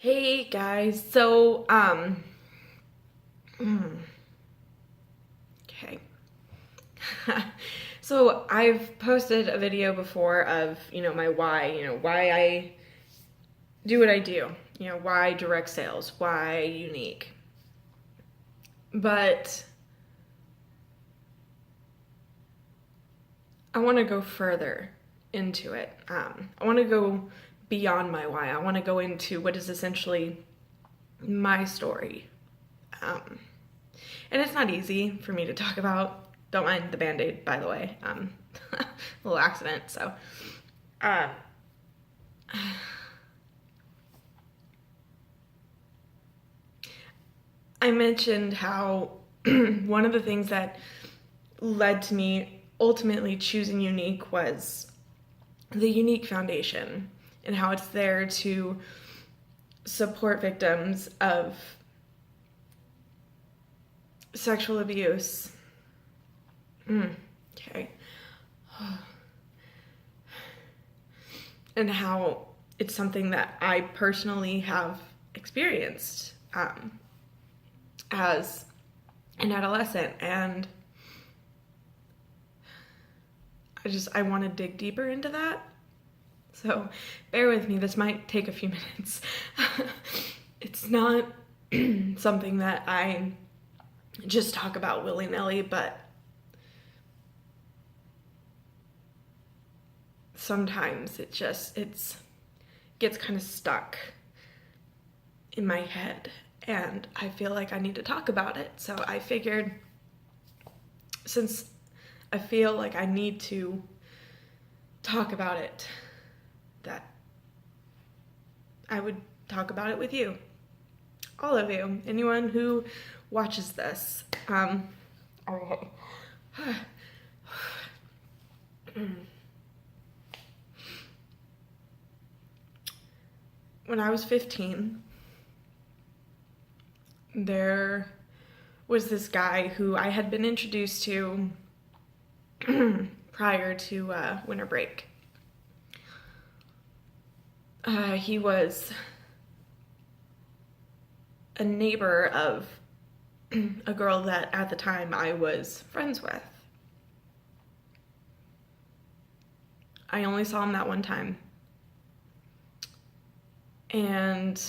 Hey guys, so okay. So I've posted a video before of, my why, why I do what I do, why direct sales, why unique. But I want to go further into it. I want to go beyond my why. I want to go into what is essentially my story. Um, And it's not easy for me to talk about. Don't mind the band-aid, by the way. A little accident, so. Uh, I mentioned how one of the things that led to me ultimately choosing Younique was the Younique Foundation and how it's there to support victims of sexual abuse. Okay. And how it's something that I personally have experienced as an adolescent, and I want to dig deeper into that. So bear with me, this might take a few minutes. It's not something that I just talk about willy-nilly, but sometimes it gets kind of stuck in my head and I feel like I need to talk about it. So I figured, since I feel like I need to talk about it, that I would talk about it with you. All of you. Anyone who watches this. Okay. When I was 15, there was this guy who I had been introduced to prior to winter break. He was a neighbor of a girl that at the time I was friends with. I only saw him that one time. And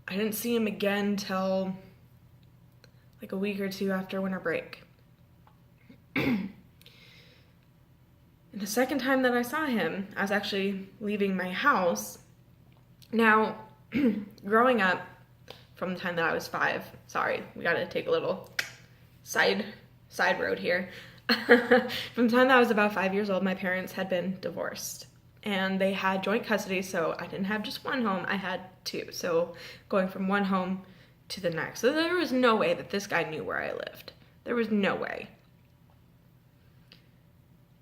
I didn't see him again till like a week or two after winter break. And the second time that I saw him, I was actually leaving my house. Now, growing up, from the time that I was 5, sorry, we gotta take a little side road here. From the time that I was about 5 years old, my parents had been divorced. And they had joint custody, so I didn't have just one home, I had 2. So going from one home to the next. So there was no way that this guy knew where I lived. There was no way.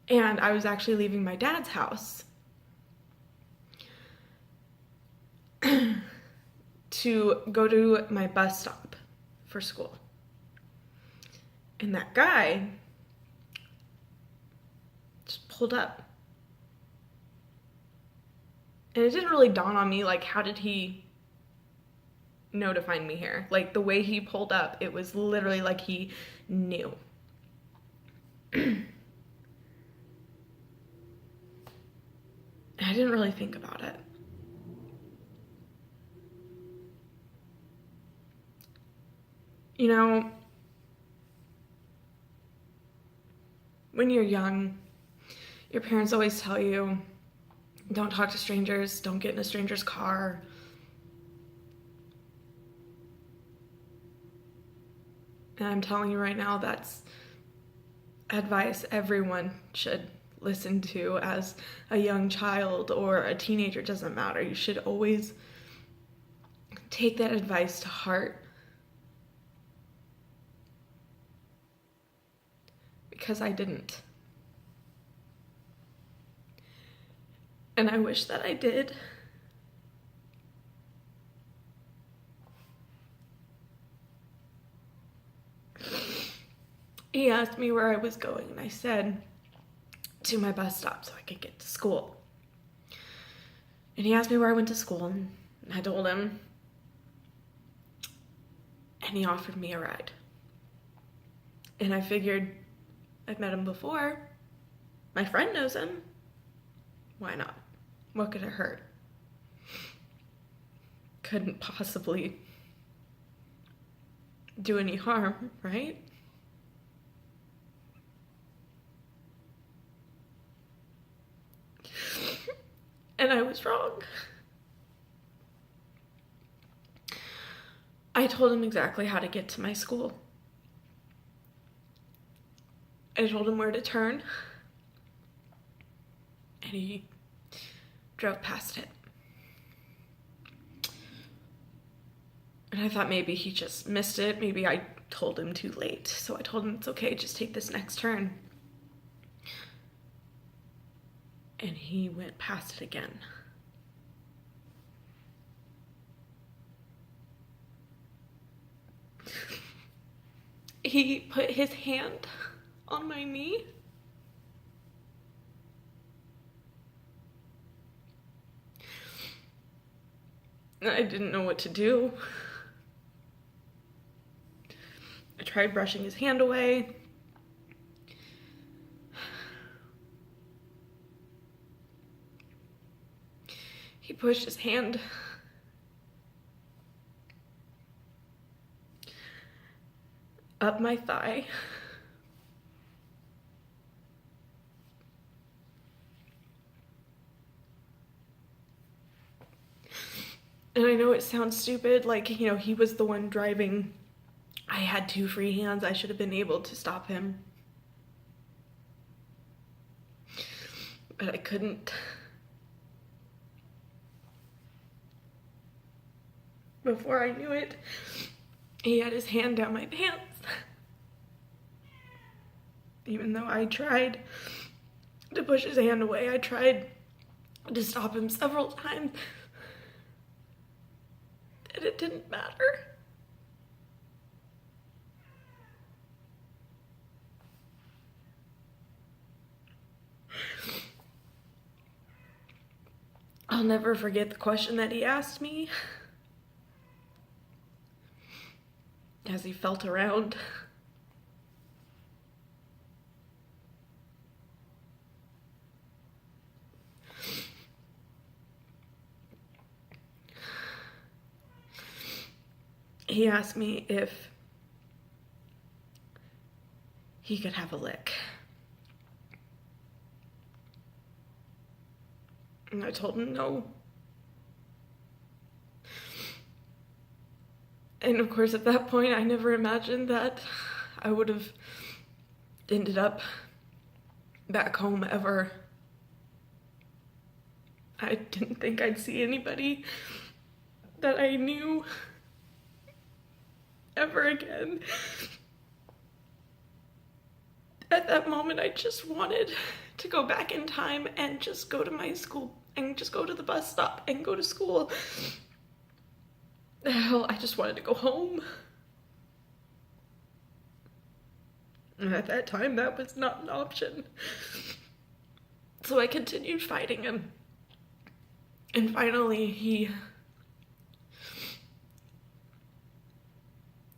And I was actually leaving my dad's house to go to my bus stop for school. And that guy just pulled up. And it didn't really dawn on me, like, how did he know to find me here? Like, the way he pulled up, it was literally like he knew. I didn't really think about it. You know, when you're young, your parents always tell you, don't talk to strangers, don't get in a stranger's car. And I'm telling you right now, that's advice everyone should listen to as a young child or a teenager, doesn't matter. You should always take that advice to heart. Because I didn't. And I wish that I did. He asked me where I was going, and I said to my bus stop so I could get to school. And he asked me where I went to school, and I told him, and he offered me a ride. And I figured, I've met him before, my friend knows him, why not? What could it hurt? Couldn't possibly do any harm, right? And I was wrong. I told him exactly how to get to my school. I told him where to turn, and he drove past it. And I thought maybe he just missed it. Maybe I told him too late. So I told him, it's okay, just take this next turn. And he went past it again. He put his hand on my knee. And I didn't know what to do. I tried brushing his hand away. He pushed his hand up my thigh. And I know it sounds stupid, like, he was the one driving. I had 2 free hands. I should have been able to stop him. But I couldn't. Before I knew it, he had his hand down my pants. Even though I tried to push his hand away, I tried to stop him several times, and it didn't matter. I'll never forget the question that he asked me as he felt around. He asked me if he could have a lick. And I told him no. And of course, at that point, I never imagined that I would have ended up back home ever. I didn't think I'd see anybody that I knew ever again. At that moment, I just wanted to go back in time and just go to my school and just go to the bus stop and go to school. Hell, I just wanted to go home. And at that time, that was not an option. So I continued fighting him. And finally, he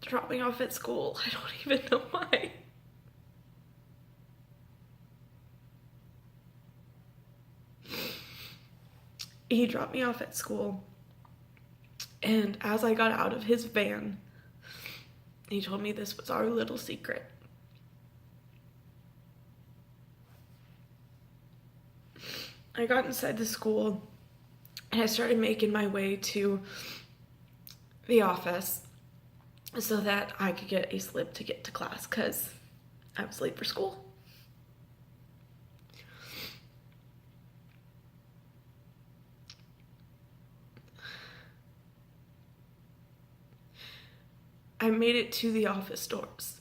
dropped me off at school. I don't even know why. He dropped me off at school, and as I got out of his van, he told me this was our little secret. I got inside the school, and I started making my way to the office so that I could get a slip to get to class, because I was late for school. I made it to the office doors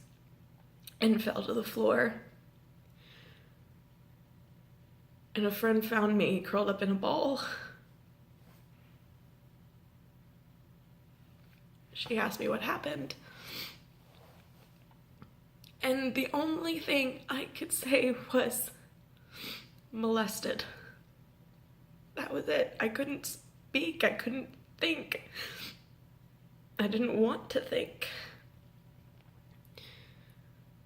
and fell to the floor. And a friend found me curled up in a ball. She asked me what happened. And the only thing I could say was molested. That That was it. I couldn't speak. I couldn't think. I didn't want to think.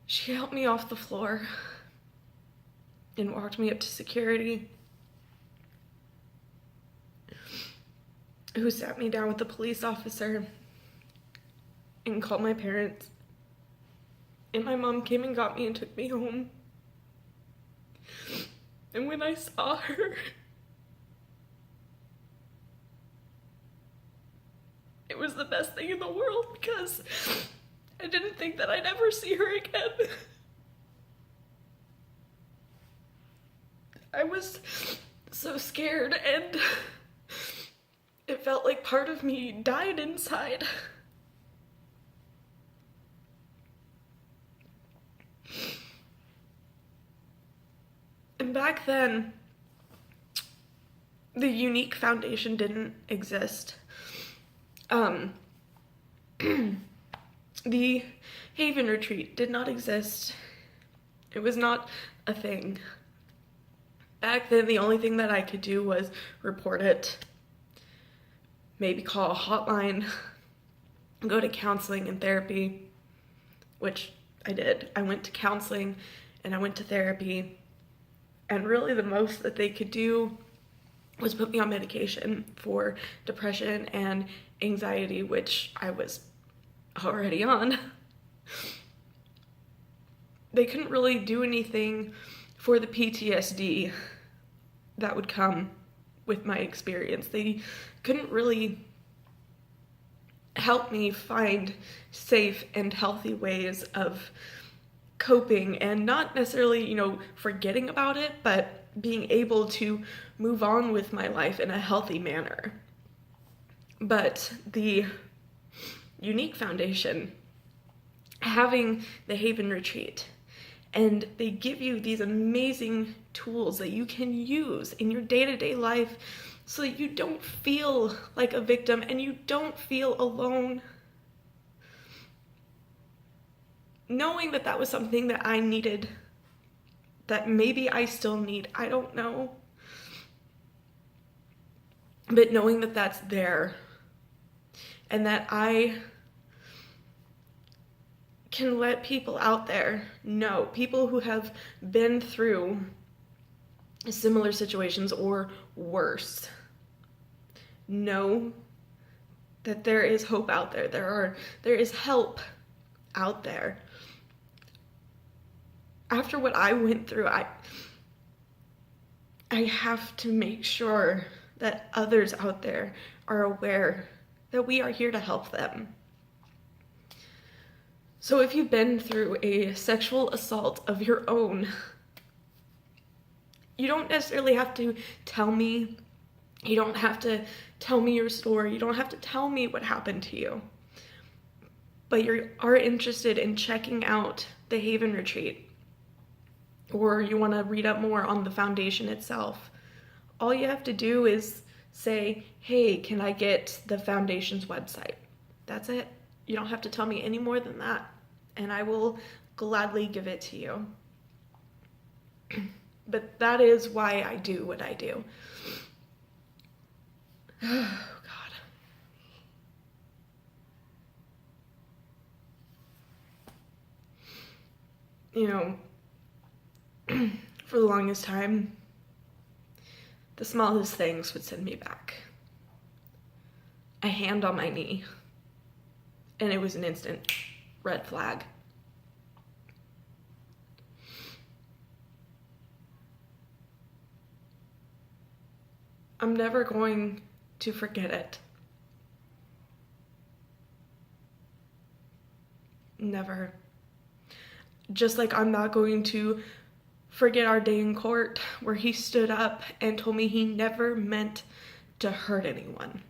She helped me off the floor and walked me up to security, who sat me down with the police officer and called my parents. And my mom came and got me and took me home. And when I saw her, it was the best thing in the world, because I didn't think that I'd ever see her again. I was so scared, and it felt like part of me died inside. And back then, the Younique Foundation didn't exist. The Haven Retreat did not exist. It was not a thing. Back then, the only thing that I could do was report it, maybe call a hotline, go to counseling and therapy, which I did. I went to counseling and I went to therapy, and really the most that they could do was put me on medication for depression and anxiety, which I was already on. They couldn't really do anything for the PTSD that would come with my experience. They couldn't really help me find safe and healthy ways of coping, and not necessarily, forgetting about it, but being able to move on with my life in a healthy manner. But the Younique Foundation, having the Haven Retreat, and they give you these amazing tools that you can use in your day-to-day life so that you don't feel like a victim and you don't feel alone. Knowing that that was something that I needed, that maybe I still need, I don't know. But knowing that that's there, and that I can let people out there know, people who have been through similar situations or worse, know that there is hope out there. There is help out there. After what I went through, I have to make sure that others out there are aware that we are here to help them. So if you've been through a sexual assault of your own, you don't necessarily have to tell me. You don't have to tell me your story. You don't have to tell me what happened to you. But you are interested in checking out the Haven Retreat, or you want to read up more on the foundation itself, all you have to do is say, hey, can I get the foundation's website? That's it. You don't have to tell me any more than that, and I will gladly give it to you. But that is why I do what I do. Oh, God. For the longest time, the smallest things would send me back. A hand on my knee, and it was an instant red flag. I'm never going to forget it. Never. Just like I'm not going to forget our day in court where he stood up and told me he never meant to hurt anyone.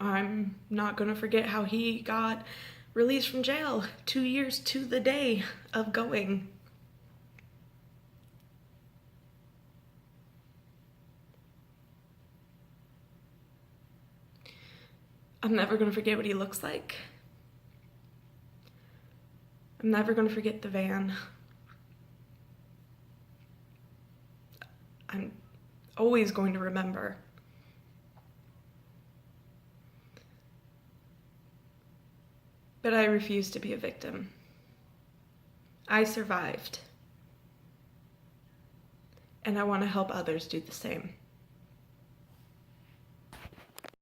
I'm not going to forget how he got released from jail 2 years to the day of going. I'm never going to forget what he looks like. I'm never going to forget the van. I'm always going to remember. But I refuse to be a victim. I survived. And I want to help others do the same.